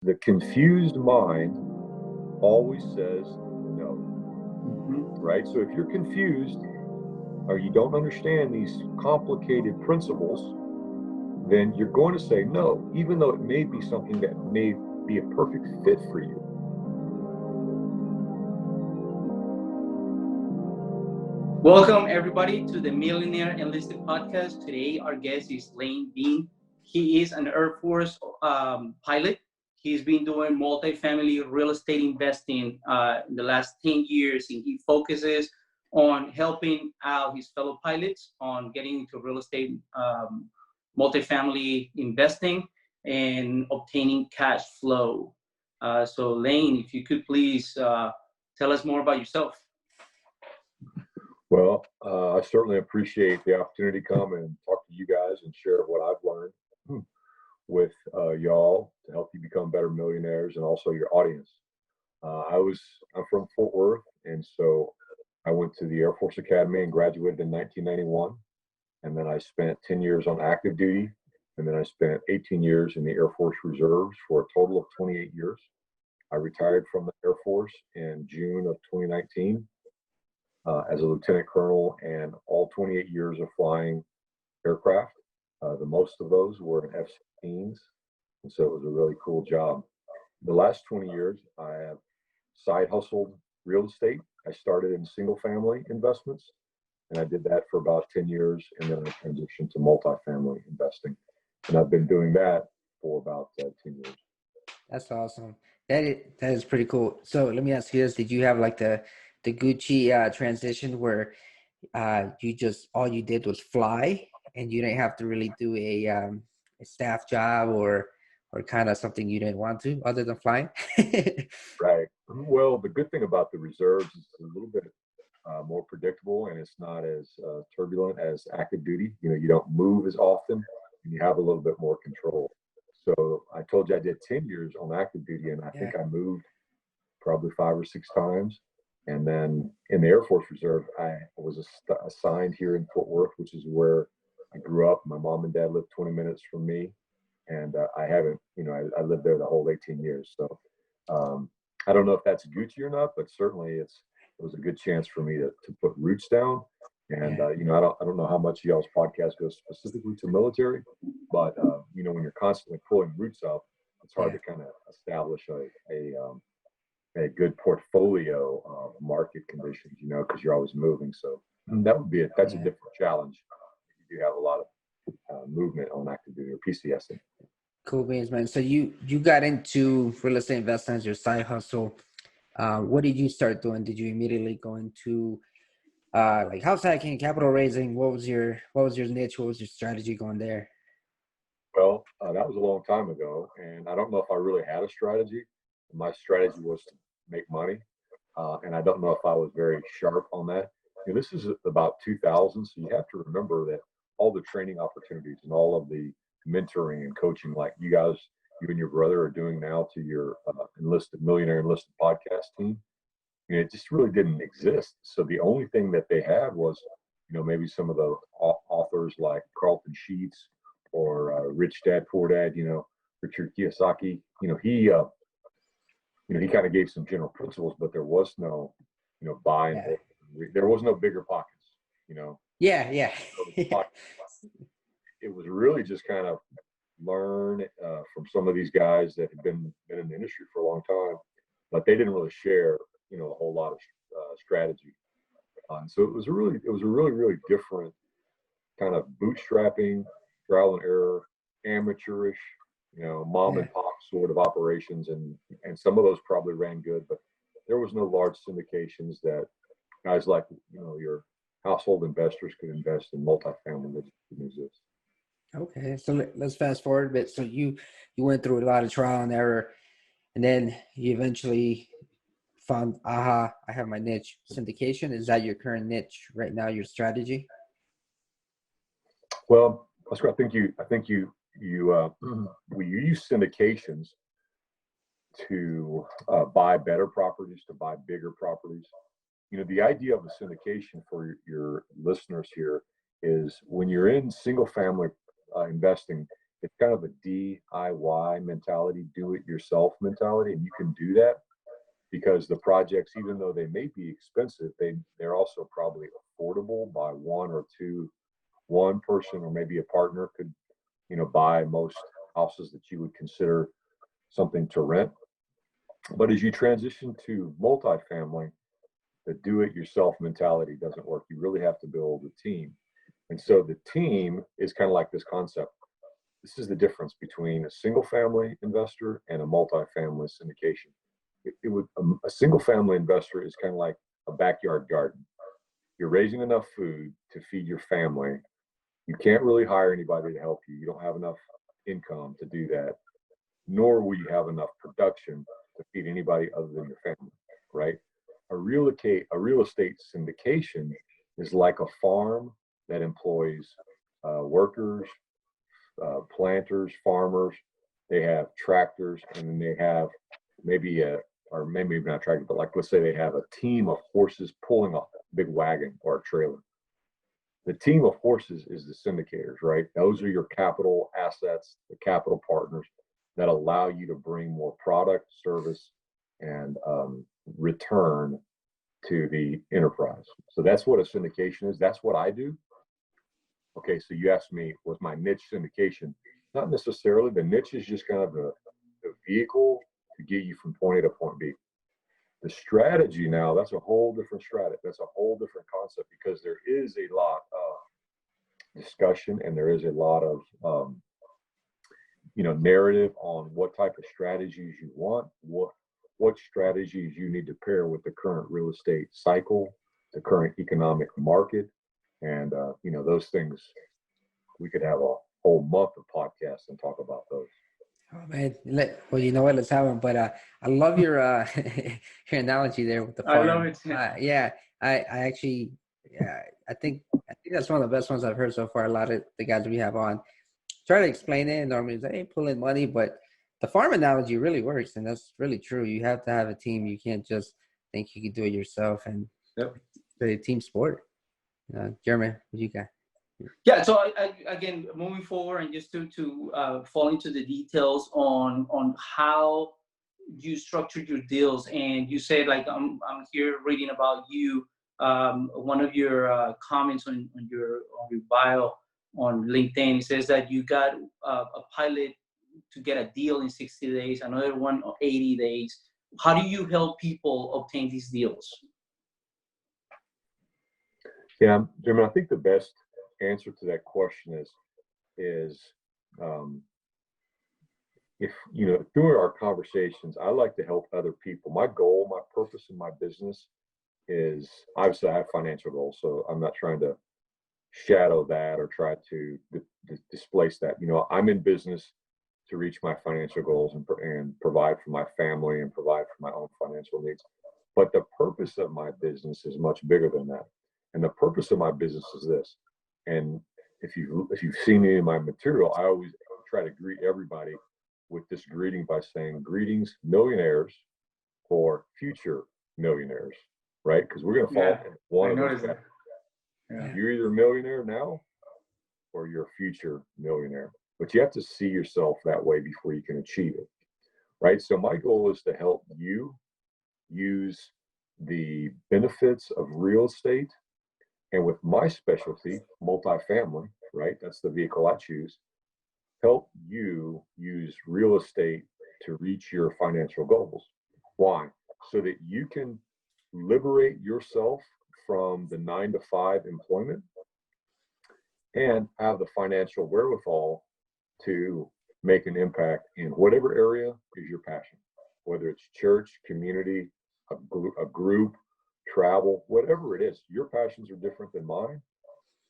The confused mind always says no, right? So if you're confused or you don't understand these complicated principles, then you're going to say no, even though it may be something that may be a perfect fit for you. Welcome, everybody, to the Millionaire Enlisted Podcast. Today, our guest is Lane Beene. He is an Air Force pilot. He's been doing multifamily real estate investing in the last 10 years, and he focuses on helping out his fellow pilots on getting into real estate multifamily investing and obtaining cash flow. So, Lane, if you could please tell us more about yourself. Well, I certainly appreciate the opportunity to come and talk to you guys and share what I've learned with y'all to help you become better millionaires and also your audience. I'm from Fort Worth, and so I went to the Air Force Academy and graduated in 1991. And then I spent 10 years on active duty, and then I spent 18 years in the Air Force Reserves for a total of 28 years. I retired from the Air Force in June of 2019. As a lieutenant colonel, and all 28 years of flying aircraft. The most of those were in F-16s, and so it was a really cool job. The last 20 years, I have side hustled real estate. I started in single family investments, and I did that for about 10 years, and then I transitioned to multifamily investing. And I've been doing that for about 10 years. That's awesome. That is pretty cool. So let me ask you this. Did you have like the Taguchi transition where all you did was fly and you didn't have to really do a staff job or kind of something you didn't want to other than flying? Right. Well, the good thing about the reserves is it's a little bit more predictable, and it's not as turbulent as active duty. You don't move as often, and you have a little bit more control. So I told you I did 10 years on active duty, and I think I moved probably 5 or 6 times. And then in the Air Force Reserve, I was assigned here in Fort Worth, which is where I grew up. My mom and dad lived 20 minutes from me. And I haven't, I lived there the whole 18 years. So I don't know if that's Gucci or not, but certainly it was a good chance for me to put roots down. And, I don't know how much y'all's podcast goes specifically to military, but, when you're constantly pulling roots up, it's hard to kind of establish a good portfolio of market conditions, because you're always moving. So that's a different challenge. You do have a lot of movement on active duty or PCSing. Cool beans, man. So you got into real estate investing as your side hustle. What did you start doing? Did you immediately go into like house hacking, capital raising? What was your niche? What was your strategy going there? Well, that was a long time ago, and I don't know if I really had a strategy. My strategy was to make money, and I don't know if I was very sharp on that. This is about 2000, so you have to remember that all the training opportunities and all of the mentoring and coaching like you and your brother are doing now to your Millionaire Enlisted podcast team, it just really didn't exist. So the only thing that they had was, maybe some of the authors like Carleton Sheets or Rich Dad Poor Dad, Richard Kiyosaki. He kind of gave some general principles, but there was no, buy and hold. There was no bigger pockets, Yeah. It was really just kind of learn from some of these guys that had been in the industry for a long time, but they didn't really share, a whole lot of strategy. So it was a really different kind of bootstrapping, trial and error, amateurish, mom and pop sort of operations, and some of those probably ran good, but there was no large syndications that guys like your household investors could invest in multifamily that didn't exist. Okay, so let's fast forward a bit. So you went through a lot of trial and error, and then you eventually found, I have my niche, syndication. Is that your current niche right now, your strategy? Well, Oscar, I think you use syndications to buy better properties, to buy bigger properties. The idea of a syndication for your listeners here is when you're in single family investing, It's kind of a DIY mentality, do it yourself mentality. And you can do that because the projects, even though they may be expensive, they're also probably affordable by one person or maybe a partner could, buy most houses that you would consider something to rent. But as you transition to multifamily, the do-it-yourself mentality doesn't work. You really have to build a team. And so the team is kind of like this concept. This is the difference between a single-family investor and a multifamily syndication. A single-family investor is kind of like a backyard garden. You're raising enough food to feed your family. You can't really hire anybody to help you. You don't have enough income to do that, nor will you have enough production to feed anybody other than your family, right? A real estate syndication is like a farm that employs workers, planters, farmers. They have tractors, and then they have maybe not tractor, but like, let's say they have a team of horses pulling a big wagon or a trailer. The team of horses is the syndicators, right? Those are your capital assets, the capital partners that allow you to bring more product, service, and return to the enterprise. So that's what a syndication is. That's what I do. Okay, so you asked me, was my niche syndication? Not necessarily. The niche is just kind of the vehicle to get you from point A to point B. The strategy now, that's a whole different strategy. That's a whole different concept because there is a lot of discussion and there is a lot of narrative on what type of strategies you want, what strategies you need to pair with the current real estate cycle, the current economic market, and those things. We could have a whole month of podcasts and talk about those. Oh man, well, you know what? Let's have them. But I love your your analogy there with the farm. I love it. Yeah, I actually, I think that's one of the best ones I've heard so far. A lot of the guys we have on try to explain it, and normally they ain't pulling money, but the farm analogy really works, and that's really true. You have to have a team. You can't just think you can do it yourself, and Yep. It's a team sport. German, what you got? Yeah, so I, again, moving forward and just to fall into the details on how you structured your deals, and you said, like, I'm here reading about you. One of your comments on your bio on LinkedIn, it says that you got a pilot to get a deal in 60 days, another one 80 days. How do you help people obtain these deals? Yeah, Jim, I think the best answer to that question is if through our conversations, I like to help other people. My goal, my purpose in my business is, obviously I have financial goals, so I'm not trying to shadow that or try to displace that. I'm in business to reach my financial goals and provide for my family and provide for my own financial needs. But the purpose of my business is much bigger than that. And the purpose of my business is this. And if you've seen any of my material, I always try to greet everybody with this greeting by saying, "Greetings, millionaires," or "future millionaires," right? Because we're going to fall in one of those categories. Yeah. You're either a millionaire now or you're a future millionaire. But you have to see yourself that way before you can achieve it, right? So my goal is to help you use the benefits of real estate. And with my specialty, multifamily, right? That's the vehicle I choose. Help you use real estate to reach your financial goals. Why? So that you can liberate yourself from the 9-to-5 employment and have the financial wherewithal to make an impact in whatever area is your passion, whether it's church, community, a group, travel, whatever it is. Your passions are different than mine,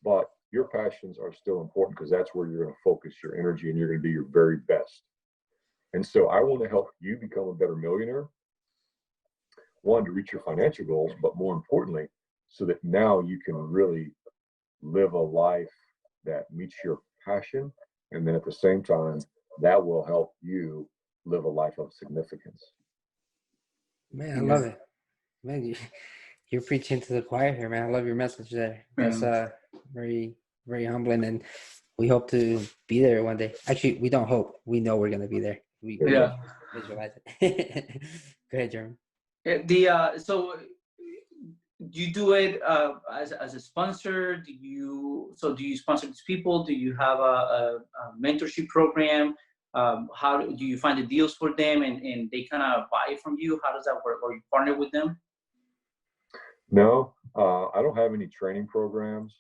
but your passions are still important because that's where you're going to focus your energy and you're going to do your very best. And so I want to help you become a better millionaire, one, to reach your financial goals, but more importantly, so that now you can really live a life that meets your passion. And then at the same time, that will help you live a life of significance. Man, I love it. Man, you're preaching to the choir here, man. I love your message there. That's very, very humbling. And we hope to be there one day. Actually, we don't hope. We know we're gonna be there. We Yeah. visualize it. Go ahead, Jeremy. So you do it as a sponsor? Do you sponsor these people? Do you have a mentorship program? How do you find the deals for them and they kind of buy from you? How does that work? Or you partner with them? No, I don't have any training programs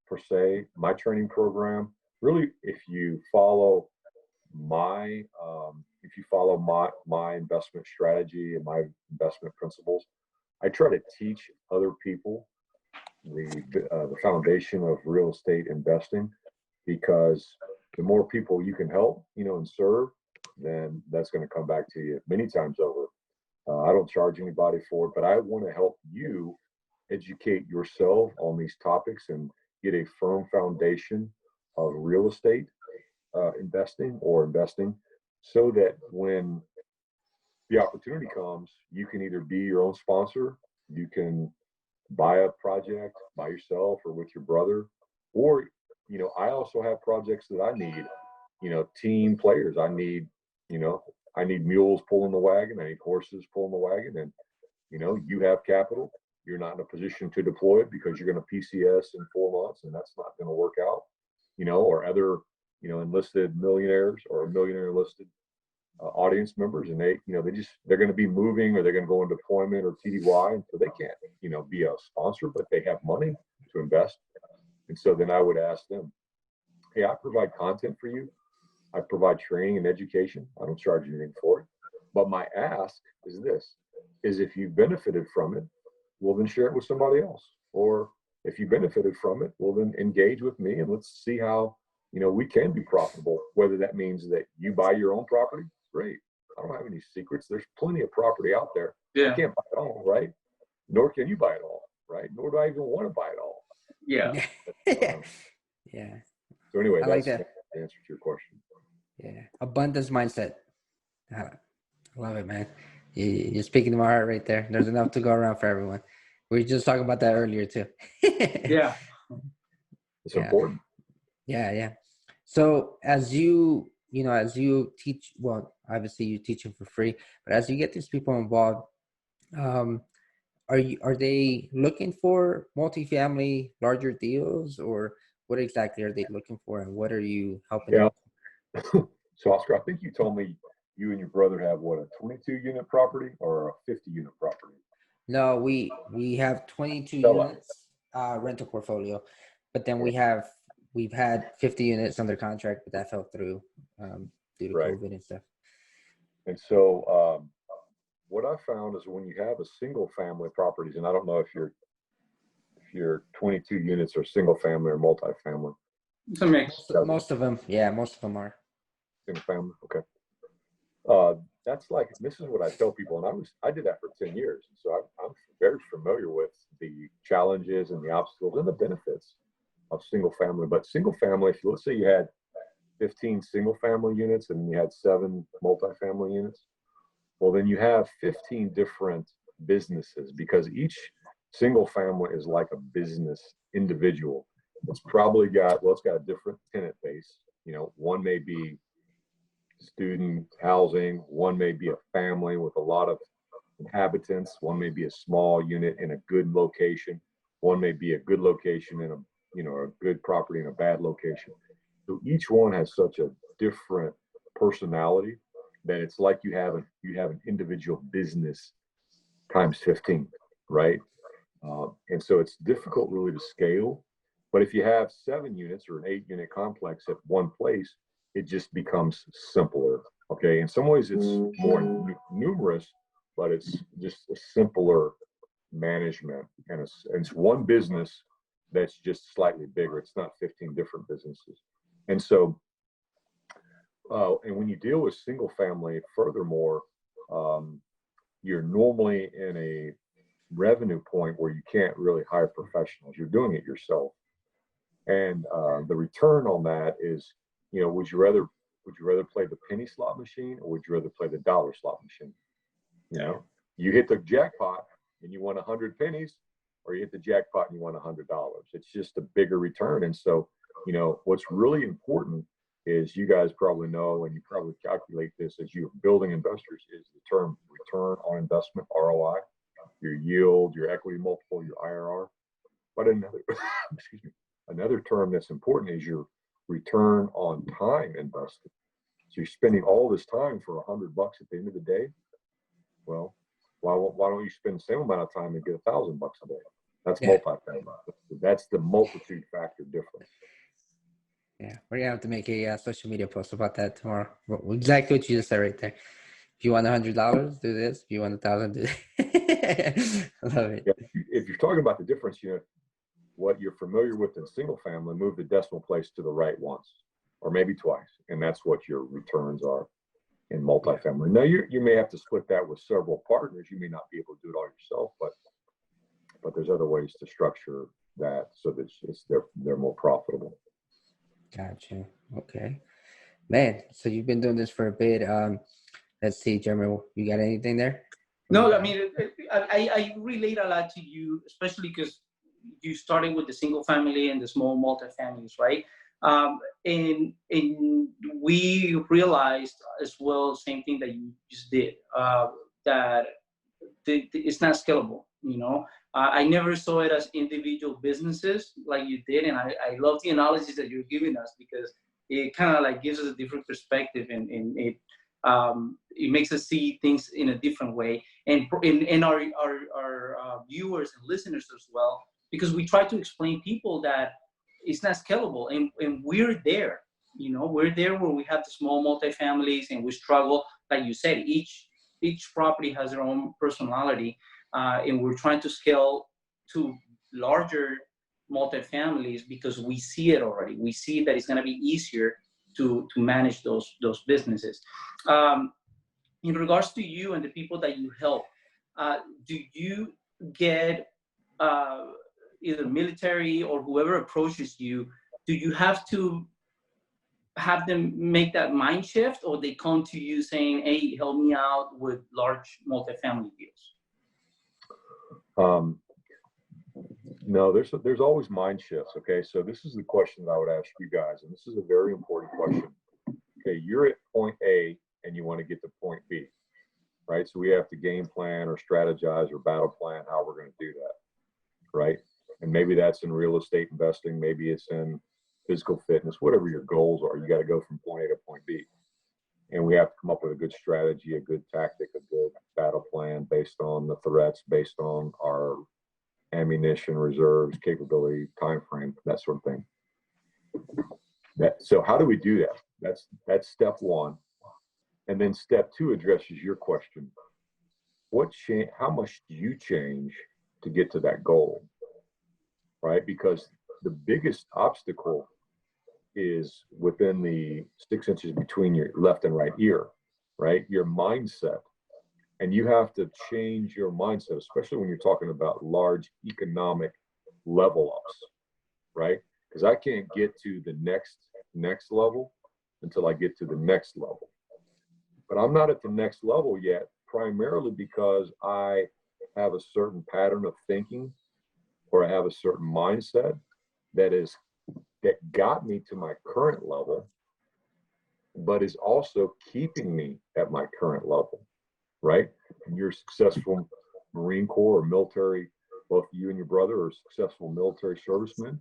per se. My training program, really, if you follow my investment strategy and my investment principles, I try to teach other people the foundation of real estate investing, because the more people you can help, and serve, then that's going to come back to you many times over. I don't charge anybody for it, but I want to help you educate yourself on these topics and get a firm foundation of real estate investing, so that when the opportunity comes, you can either be your own sponsor, you can buy a project by yourself or with your brother, or I also have projects that I need, team players. I need mules pulling the wagon, I need horses pulling the wagon, and you have capital, you're not in a position to deploy it because you're going to PCS in 4 months, and that's not going to work out, or other enlisted millionaires or millionaire enlisted audience members, and they're going to be moving, or they're going to go in deployment or TDY, and so they can't be a sponsor, but they have money to invest. And so then I would ask them, hey, I provide content for you, I provide training and education, I don't charge anything for it, but my ask is this, is if you benefited from it, well, then share it with somebody else. Or if you benefited from it, well, then engage with me and let's see how we can be profitable. Whether that means that you buy your own property, great. I don't have any secrets. There's plenty of property out there. Yeah. You can't buy it all, right? Nor can you buy it all, right? Nor do I even want to buy it all. Yeah. Yeah. So anyway, I like that's that. the answer to your question. Yeah. Abundance mindset. I love it, man. You're speaking to my heart right there. There's enough to go around for everyone. We were just talking about that earlier too. Yeah. It's important. Yeah. So as you teach, well, obviously you teach them for free, but as you get these people involved, are they looking for multifamily larger deals, or what exactly are they looking for, and what are you helping them? So Oscar, I think you told me you and your brother have what, a 22 unit property or a 50 unit property? No, we have 22 units rental portfolio, but then we've had 50 units under contract, but that fell through due to COVID and stuff. And so what I found is when you have a single family properties, and I don't know if your 22 units are single family or multifamily. It's a mix. Most of them, yeah, most of them are single family. Okay. That's like, this is what I tell people, and I did that for 10 years. So I'm very familiar with the challenges and the obstacles and the benefits of single family. But single family, if let's say you had 15 single family units and you had 7 multifamily units, well, then you have 15 different businesses, because each single family is like a business individual. It's probably it's got a different tenant base. One may be student housing, one may be a family with a lot of inhabitants, one may be a small unit in a good location, one may be a good location in a good property in a bad location. So each one has such a different personality that it's like you have an individual business times 15, right? And so it's difficult really to scale. But if you have 7 units or an 8 unit complex at one place, it just becomes simpler. Okay. In some ways it's more numerous, but it's just a simpler management. And it's one business that's just slightly bigger. It's not 15 different businesses. And so, and when you deal with single family, furthermore, you're normally in a revenue point where you can't really hire professionals. You're doing it yourself. And the return on that is, would you rather play the penny slot machine, or would you rather play the dollar slot machine? You hit the jackpot and you won 100 pennies, or you hit the jackpot and you won $100. It's just a bigger return. And so what's really important is, you guys probably know, and you probably calculate this as you're building investors, is the term return on investment, ROI, your yield, your equity multiple, your IRR. But another, excuse me, another term that's important is your return on time invested. So you're spending all this time for $100 at the end of the day. Well, why don't you spend the same amount of time and get $1,000 a day? That's multifamily. That's the multitude factor difference. Yeah, we're gonna have to make a social media post about that tomorrow. Exactly what you just said right there. If you want $100, do this. If you want 1,000, do that. I love it. Yeah, if you're talking about the difference, what you're familiar with in single family, move the decimal place to the right once, or maybe twice, and that's what your returns are in multifamily. Now, you may have to split that with several partners. You may not be able to do it all yourself, but there's other ways to structure that so that they're more profitable. Gotcha. Okay, man. So you've been doing this for a bit. Let's see, Jeremy, you got anything there? No, I mean, I relate a lot to you, especially because you started with the single family and the small multifamilies, right? And we realized as well, same thing that you just did, that it's not scalable, I never saw it as individual businesses like you did. And I love the analogies that you're giving us, because it kind of like gives us a different perspective, and it makes us see things in a different way. And our viewers and listeners as well, because we try to explain people that it's not scalable, and we're there. We're there where we have the small multifamilies, and we struggle. Like you said, each property has their own personality, and we're trying to scale to larger multifamilies because we see it already. We see that it's going to be easier to manage those businesses. In regards to you and the people that you help, do you get either military or whoever approaches you, do you have to have them make that mind shift, or they come to you saying, hey, help me out with large multifamily deals? No, there's always mind shifts. Okay, so this is the question that I would ask you guys, and this is a very important question. Okay, you're at point A and you want to get to point B, right? So we have to game plan or strategize or battle plan how we're going to do that, right? And maybe that's in real estate investing, maybe it's in physical fitness, whatever your goals are. You got to go from point A to point B, and we have to come up with a good strategy, a good tactic, a good battle plan based on the threats, based on our ammunition, reserves, capability, time frame, that sort of thing. So how do we do that? That's step one. And then step two addresses your question. How much do you change to get to that goal? Right? Because the biggest obstacle is within the 6 inches between your left and right ear, right? Your mindset. And you have to change your mindset, especially when you're talking about large economic level ups, right? Because I can't get to the next level until I get to the next level. But I'm not at the next level yet, primarily because I have a certain pattern of thinking, or I have a certain mindset that got me to my current level, but is also keeping me at my current level, right? And you're a successful Marine Corps or military, both you and your brother are successful military servicemen,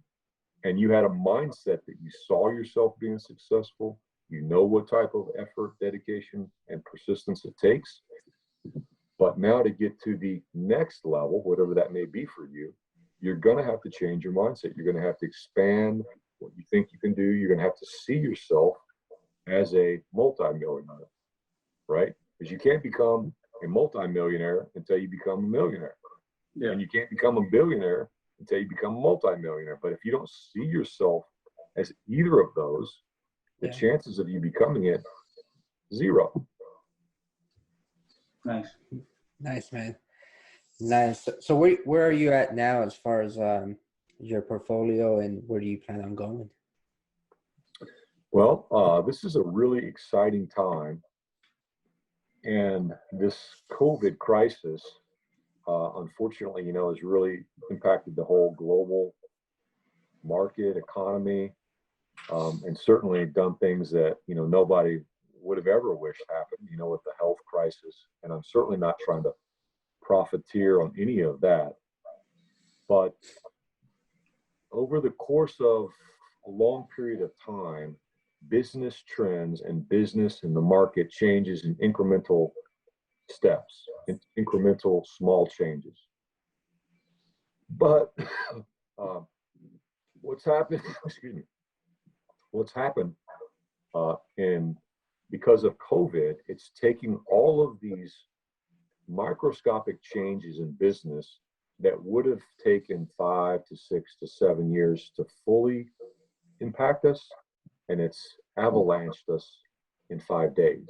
and you had a mindset that you saw yourself being successful. You know what type of effort, dedication, and persistence it takes. But now to get to the next level, whatever that may be for you, you're going to have to change your mindset. You're going to have to expand what you think you can do. You're going to have to see yourself as a multimillionaire, right? Because you can't become a multimillionaire until you become a millionaire. Yeah. And you can't become a billionaire until you become a multimillionaire. But if you don't see yourself as either of those, the chances of you becoming it, zero. Nice, man. Nice. So where are you at now as far as your portfolio, and where do you plan on going? Well, this is a really exciting time. And this COVID crisis, unfortunately, has really impacted the whole global market, economy. and certainly done things that, nobody would have ever wished happened, with the health crisis. And I'm certainly not trying to profiteer on any of that. But over the course of a long period of time, business trends and business in the market changes in incremental steps, incremental small changes. But what's happened, excuse me, what's happened in because of COVID, it's taking all of these microscopic changes in business that would have taken 5 to 6 to 7 years to fully impact us, and it's avalanched us in 5 days.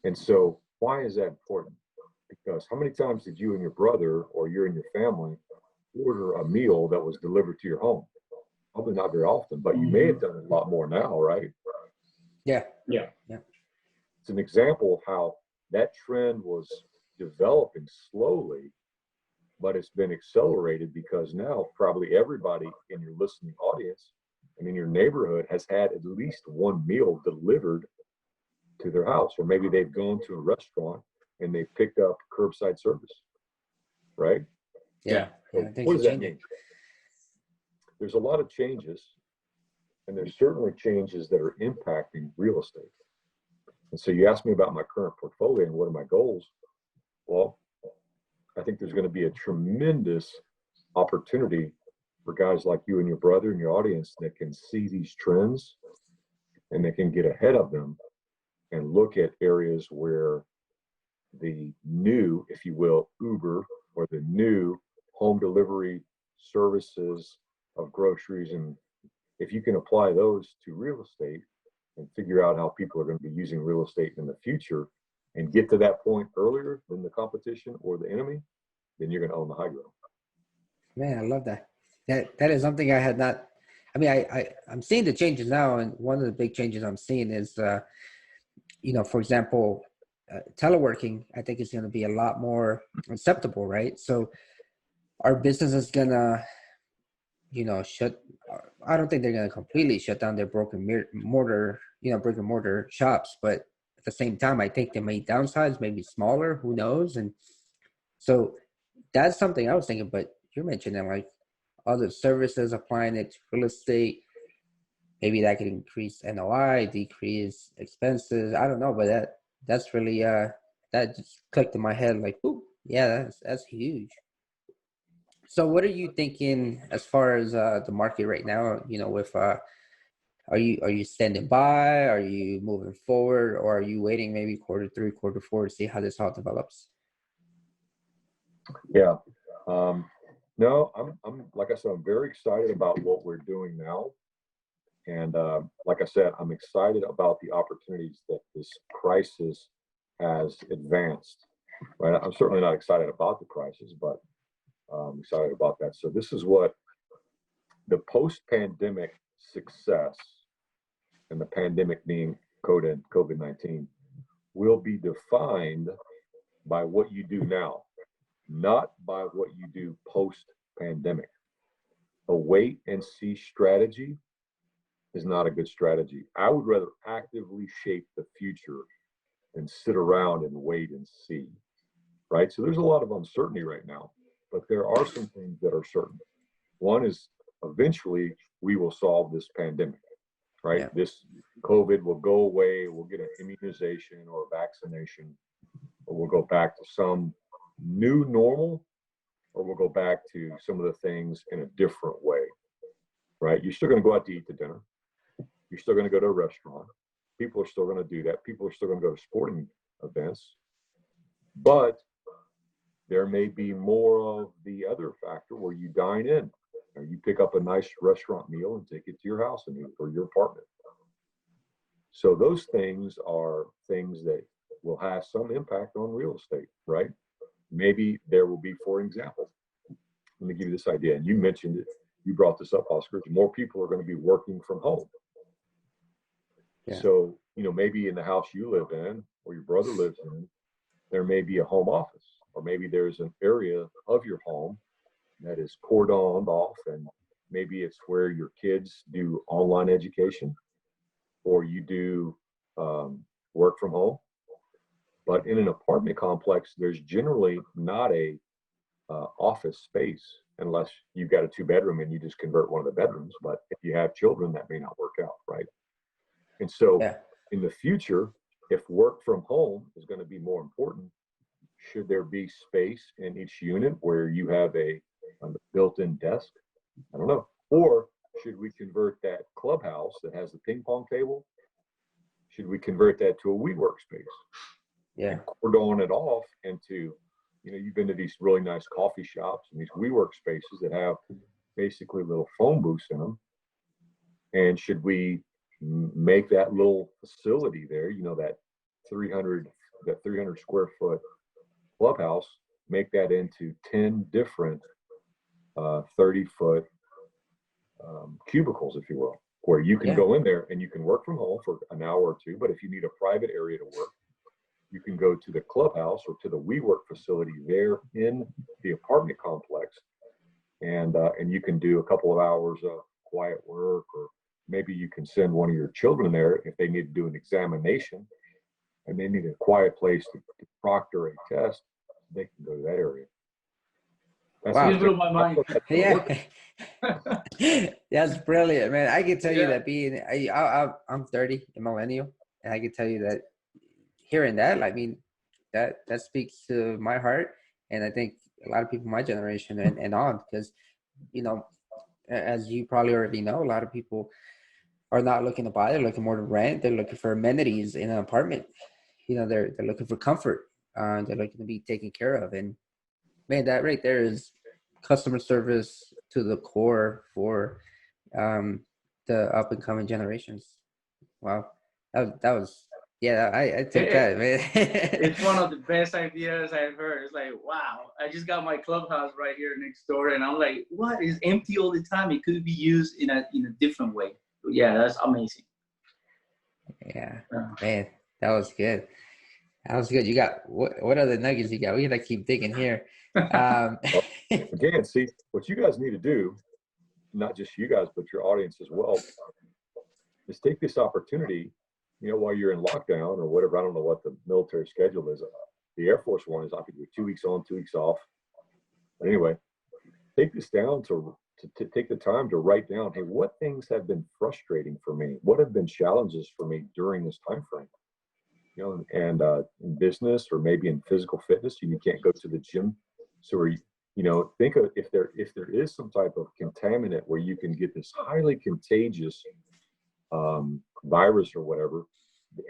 And so why is that important? Because how many times did you and your brother or you and your family order a meal that was delivered to your home? Probably not very often, but you may have done it a lot more now, right? Yeah. It's an example of how that trend was developing slowly, but it's been accelerated because now probably everybody in your listening audience and in your neighborhood has had at least one meal delivered to their house, or maybe they've gone to a restaurant and they picked up curbside service, right? Yeah. So what does that mean? There's a lot of changes, and there's certainly changes that are impacting real estate. And so you asked me about my current portfolio and what are my goals. Well, I think there's going to be a tremendous opportunity for guys like you and your brother and your audience that can see these trends and they can get ahead of them and look at areas where the new, if you will, Uber or the new home delivery services of groceries, and if you can apply those to real estate and figure out how people are going to be using real estate in the future and get to that point earlier than the competition or the enemy, then you're going to own the high ground. Man, I love that. That is something I had not. I mean, I'm seeing the changes now, and one of the big changes I'm seeing is, for example, teleworking. I think is going to be a lot more acceptable, right? So, our business is gonna, shut. I don't think they're gonna completely shut down their brick and mortar shops, but at the same time, I think they may downsize, maybe smaller. Who knows? And so that's something I was thinking. But you're mentioning like other services, applying it to real estate. Maybe that could increase NOI, decrease expenses. I don't know, but that's really that just clicked in my head. Like, ooh, yeah, that's huge. So, what are you thinking as far as the market right now? With are you standing by? Are you moving forward, or are you waiting maybe quarter 3, quarter 4 to see how this all develops? Yeah. No, I'm like I said, I'm very excited about what we're doing now. And like I said, I'm excited about the opportunities that this crisis has advanced. Right? I'm certainly not excited about the crisis, but I'm excited about that. So this is what the post-pandemic success, and the pandemic being COVID-19, will be defined by what you do now, not by what you do post-pandemic. A wait and see strategy is not a good strategy. I would rather actively shape the future than sit around and wait and see, right? So there's a lot of uncertainty right now, but there are some things that are certain. One is eventually we will solve this pandemic, right? Yeah. This COVID will go away. We'll get an immunization or a vaccination, or we'll go back to some new normal, or we'll go back to some of the things in a different way, right? You're still going to go out to eat to dinner. You're still going to go to a restaurant. People are still going to do that. People are still going to go to sporting events. But there may be more of the other factor where you dine in. Or you pick up a nice restaurant meal and take it to your house and eat, or your apartment. So those things are things that will have some impact on real estate, right? Maybe there will be, for example, let me give you this idea. And you mentioned it. You brought this up, Oscar. More people are going to be working from home. Yeah. So, maybe in the house you live in or your brother lives in, there may be a home office, or maybe there's an area of your home that is cordoned off and maybe it's where your kids do online education, or you do work from home. But in an apartment complex, there's generally not a office space unless you've got a 2-bedroom and you just convert one of the bedrooms. But if you have children, that may not work out, right? And so in the future, if work from home is going to be more important, should there be space in each unit where you have a built-in desk? I don't know. Or should we convert that clubhouse that has the ping pong table? Should we convert that to a WeWork space? Yeah. And cordon it off into, you've been to these really nice coffee shops and these WeWork spaces that have basically little phone booths in them. And should we make that little facility there, that 300 square foot clubhouse, make that into 10 different 30-foot cubicles, if you will, where you can go in there and you can work from home for an hour or two. But if you need a private area to work, you can go to the clubhouse or to the WeWork facility there in the apartment complex, and you can do a couple of hours of quiet work, or maybe you can send one of your children there if they need to do an examination and they need a quiet place to proctor a test. They can go to that area. That's wow. Blew my mind. Yeah. That's brilliant, man. I can tell you that I'm 30, a millennial, and I can tell you that hearing that, I mean, that speaks to my heart, and I think a lot of people my generation and on, because, as you probably already know, a lot of people are not looking to buy, they're looking more to rent, they're looking for amenities in an apartment. They're looking for comfort, they're looking to be taken care of, and man, that right there is customer service to the core for the up and coming generations. Wow, that was I take that, man. It's one of the best ideas I've heard. It's like, wow, I just got my clubhouse right here next door, and I'm like, what is empty all the time? It could be used in a different way. Yeah, that's amazing. Yeah, man, that was good. That was good. You got what other nuggets you got? We gotta keep digging here. Again, see, what you guys need to do, not just you guys, but your audience as well, is take this opportunity, while you're in lockdown or whatever. I don't know what the military schedule is. The Air Force one is, I think, 2 weeks on, 2 weeks off. But anyway, take this down to take the time to write down, hey, what things have been frustrating for me? What have been challenges for me during this time frame? And in business or maybe in physical fitness, you can't go to the gym. So, think of if there is some type of contaminant where you can get this highly contagious virus or whatever,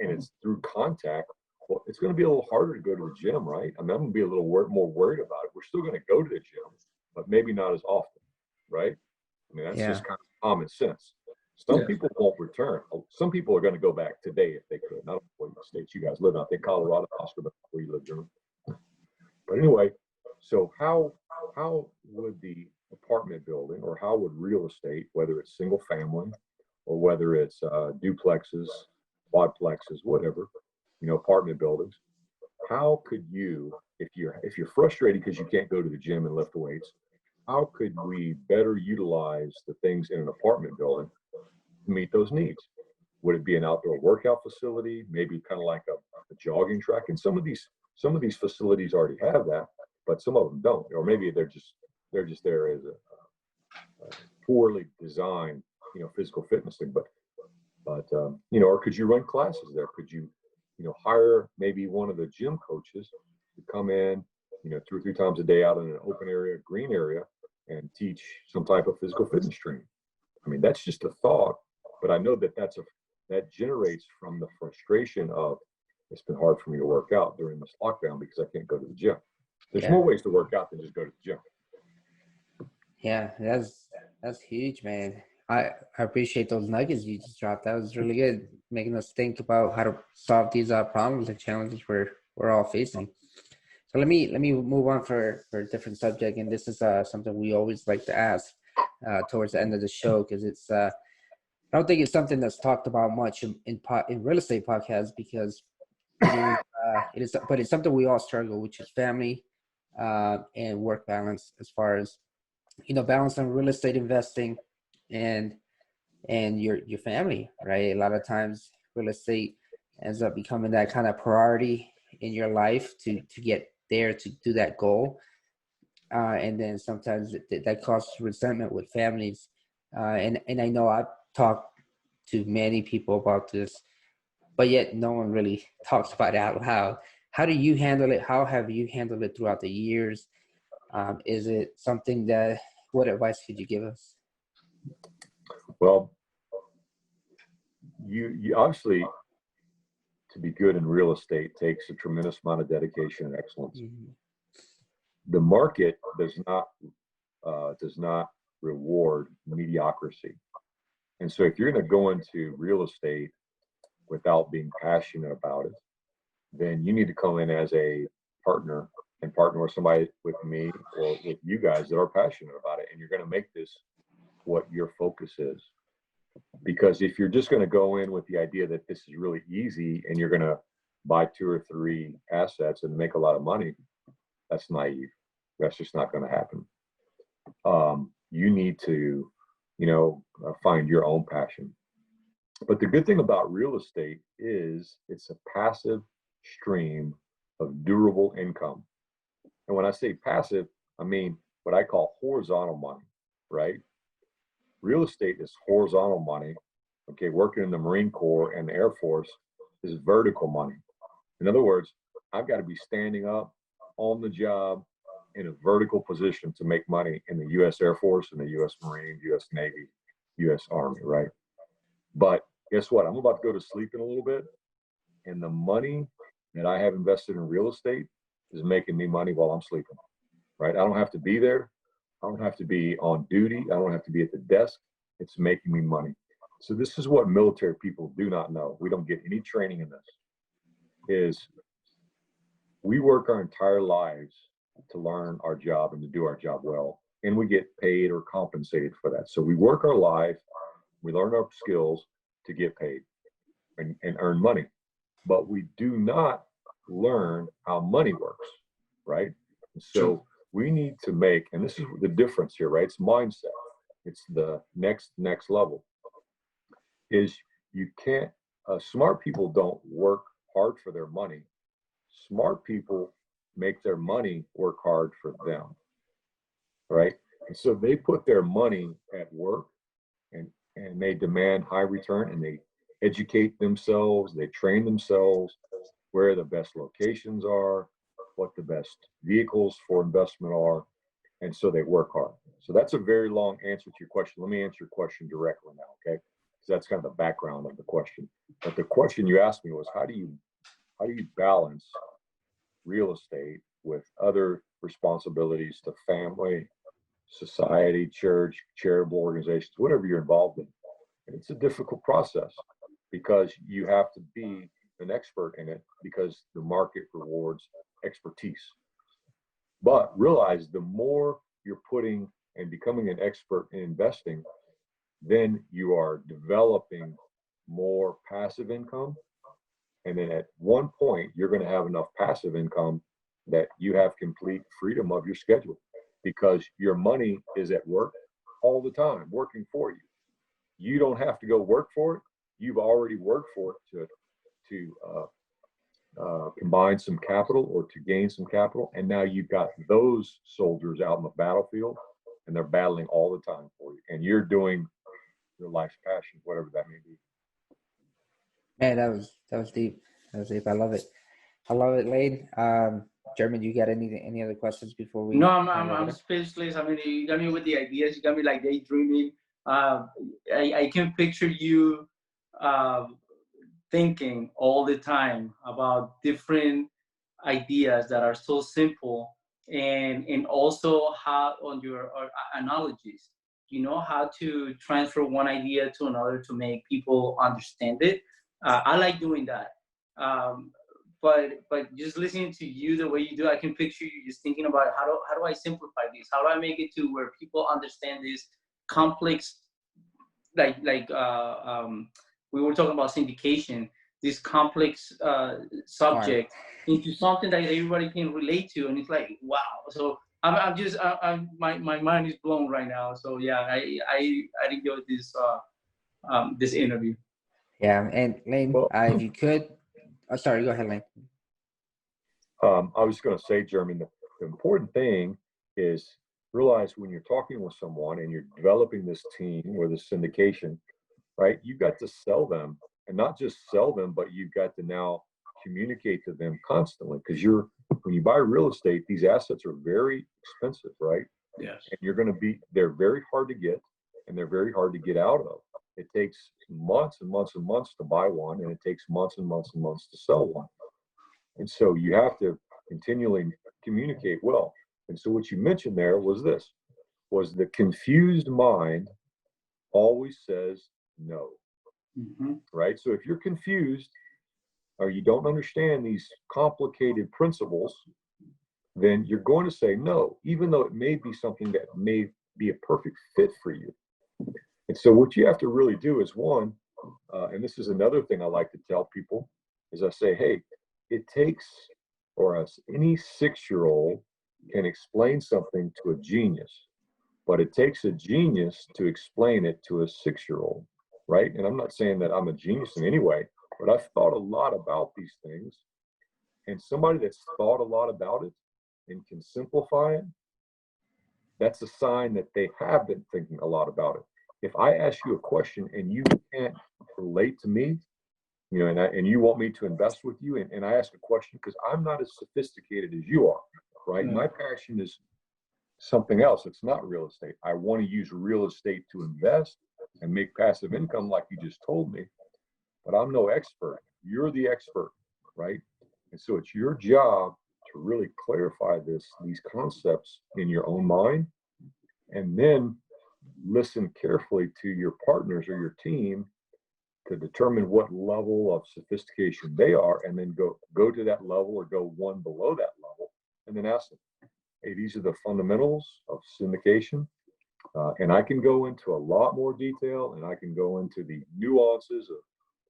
and it's through contact, well, it's going to be a little harder to go to the gym, right? I mean, I'm going to be a little more worried about it. We're still going to go to the gym, but maybe not as often, right? I mean, that's just kind of common sense. Some people won't return. Some people are going to go back today if they could. I don't know what states you guys live in. I think Colorado, Oscar, but where you live, German. But anyway, so how would the apartment building, or how would real estate, whether it's single family or whether it's duplexes, quadplexes, whatever, apartment buildings, how could you, if you're frustrated because you can't go to the gym and lift weights, how could we better utilize the things in an apartment building to meet those needs? Would it be an outdoor workout facility, maybe kind of like a jogging track? And some of these facilities already have that, but some of them don't, or maybe they're just there as a poorly designed, physical fitness thing. But or could you run classes there? Could you, hire maybe one of the gym coaches to come in, 2 or 3 times a day out in an open area, green area, and teach some type of physical fitness training? I mean, that's just a thought, but I know that generates from the frustration of, it's been hard for me to work out during this lockdown because I can't go to the gym. There's more ways to work out than just go to the gym. Yeah, that's huge, man. I appreciate those nuggets you just dropped. That was really good, making us think about how to solve these problems and challenges we're all facing. So let me move on for a different subject, and this is something we always like to ask towards the end of the show, because it's I don't think it's something that's talked about much in real estate podcasts, because it is, but it's something we all struggle, which is family and work balance, as far as balance on real estate investing and your family, right? A lot of times real estate ends up becoming that kind of priority in your life to get there, to do that goal. And then sometimes that causes resentment with families. And I know I've talked to many people about this, but yet no one really talks about it out loud. How do you handle it? How have you handled it throughout the years? Is it something what advice could you give us? Well, you obviously, to be good in real estate takes a tremendous amount of dedication and excellence. Mm-hmm. The market does not reward mediocrity. And so if you're going to go into real estate without being passionate about it, then you need to come in as a partner and partner with somebody, with me or with you guys that are passionate about it. And you're going to make this what your focus is. Because if you're just going to go in with the idea that this is really easy and you're going to buy 2 or 3 assets and make a lot of money, that's naive. That's just not going to happen. You need to, find your own passion. But the good thing about real estate is it's a passive stream of durable income. And when I say passive, I mean what I call horizontal money, right? Real estate is horizontal money. Okay, working in the Marine Corps and the Air Force is vertical money. In other words, I've got to be standing up on the job in a vertical position to make money in the U.S. Air Force and the U.S. Marine, U.S. Navy, U.S. Army, right? But guess what? I'm about to go to sleep in a little bit, and the money that I have invested in real estate is making me money while I'm sleeping, right? I don't have to be there. I don't have to be on duty. I don't have to be at the desk. It's making me money. So this is what military people do not know. We don't get any training in this. Is we work our entire lives to learn our job and to do our job well, and we get paid or compensated for that. So we work our life, we learn our skills to get paid and earn money, but we do not learn how money works, right? And so we need to make, and this is the difference here, right? It's mindset. It's the next level. Is you can't, smart people don't work hard for their money. Smart people make their money work hard for them, right? And so they put their money at work, and they demand high return, and they educate themselves, they train themselves where the best locations are, what the best vehicles for investment are, and so they work hard. So that's a very long answer to your question. Let me answer your question directly now, okay? Because that's kind of the background of the question. But the question you asked me was, how do you balance real estate with other responsibilities to family, society, church, charitable organizations, whatever you're involved in? And it's a difficult process because you have to be an expert in it because the market rewards expertise. But realize the more you're putting and becoming an expert in investing, then you are developing more passive income. And then at one point, you're going to have enough passive income that you have complete freedom of your schedule because your money is at work all the time, working for you. You don't have to go work for it. You've already worked for it to combine some capital or to gain some capital. And now you've got those soldiers out in the battlefield and they're battling all the time for you. And you're doing your life's passion, whatever that may be. Man, that was deep. That was deep. I love it. I love it, Lane. German, you got any other questions before we? No, I'm speechless. I mean, you got me with the ideas. You got me like daydreaming. I can picture you thinking all the time about different ideas that are so simple, and also how on your analogies, how to transfer one idea to another to make people understand it. I like doing that. But just listening to you the way you do, I can picture you just thinking about how do I simplify this? How do I make it to where people understand this complex, like we were talking about syndication, this complex subject into something that everybody can relate to, and it's like, wow. So I'm just my mind is blown right now. So yeah, I enjoyed this interview. Yeah, and Lane, Well, if you could, oh, sorry, go ahead, Lane. I was going to say, Jeremy, the important thing is realize when you're talking with someone and you're developing this team or this syndication, right? You've got to sell them, and not just sell them, but you've got to now communicate to them constantly, because when you buy real estate, these assets are very expensive, right? Yes. And they're very hard to get, and they're very hard to get out of. It takes months and months and months to buy one, and it takes months and months and months to sell one. And so you have to continually communicate well. And so what you mentioned there was the confused mind always says no, right? So if you're confused or you don't understand these complicated principles, then you're going to say no, even though it may be something that may be a perfect fit for you. And so what you have to really do is one, and this is another thing I like to tell people, is I say, hey, it takes, or any 6-year-old can explain something to a genius, but it takes a genius to explain it to a 6-year-old, right? And I'm not saying that I'm a genius in any way, but I've thought a lot about these things. And somebody that's thought a lot about it and can simplify it, that's a sign that they have been thinking a lot about it. If I ask you a question and you can't relate to me, and you want me to invest with you, and I ask a question because I'm not as sophisticated as you are, right? My passion is something else. It's not real estate. I want to use real estate to invest and make passive income like you just told me, but I'm no expert. You're the expert, right? And so it's your job to really clarify these concepts in your own mind, and then listen carefully to your partners or your team to determine what level of sophistication they are, and then go to that level or go one below that level, and then ask them, hey, these are the fundamentals of syndication. And I can go into a lot more detail, and I can go into the nuances of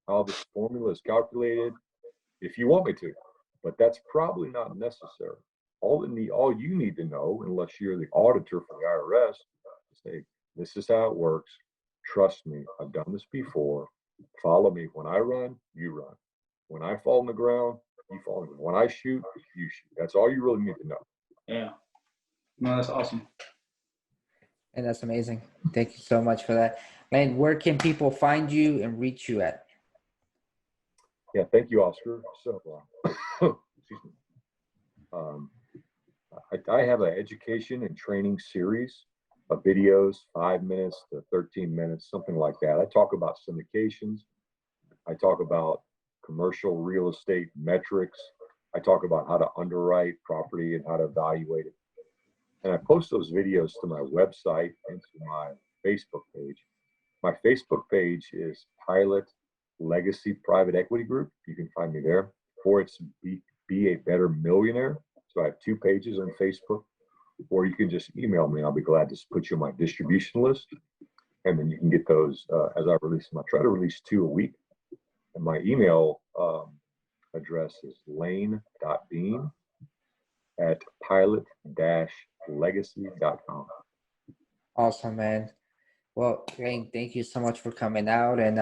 how this formula is calculated if you want me to, but that's probably not necessary. All you need to know, unless you're the auditor for the IRS, is say, this is how it works. Trust me, I've done this before. Follow me. When I run, you run. When I fall on the ground, you fall on the ground. When I shoot, you shoot. That's all you really need to know. Yeah. No, that's awesome. And that's amazing. Thank you so much for that. Lane, where can people find you and reach you at? Yeah, thank you, Oscar. So, excuse me. I have an education and training series of videos, 5 minutes to 13 minutes, something like that. I talk about syndications. I talk about commercial real estate metrics. I talk about how to underwrite property and how to evaluate it. And I post those videos to my website and to my Facebook page. My Facebook page is Pilot Legacy Private Equity Group. You can find me there. Or it's Be a Better Millionaire. So I have 2 pages on Facebook. Or you can just email me. I'll be glad to put you on my distribution list. And then you can get those as I release them. I try to release 2 a week. And my email address is lane.beene@pilot-legacy.com. Awesome, man. Well, Lane, thank you so much for coming out, and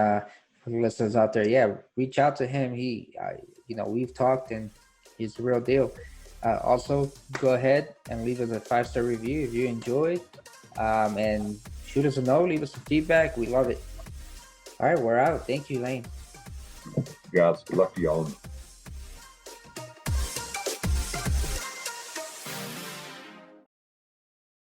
for the listeners out there, yeah, reach out to him. We've talked, and he's the real deal. Also, go ahead and leave us a 5-star review if you enjoyed, and shoot us a note, leave us some feedback. We love it. All right, we're out. Thank you, Lane. Guys, good luck to y'all.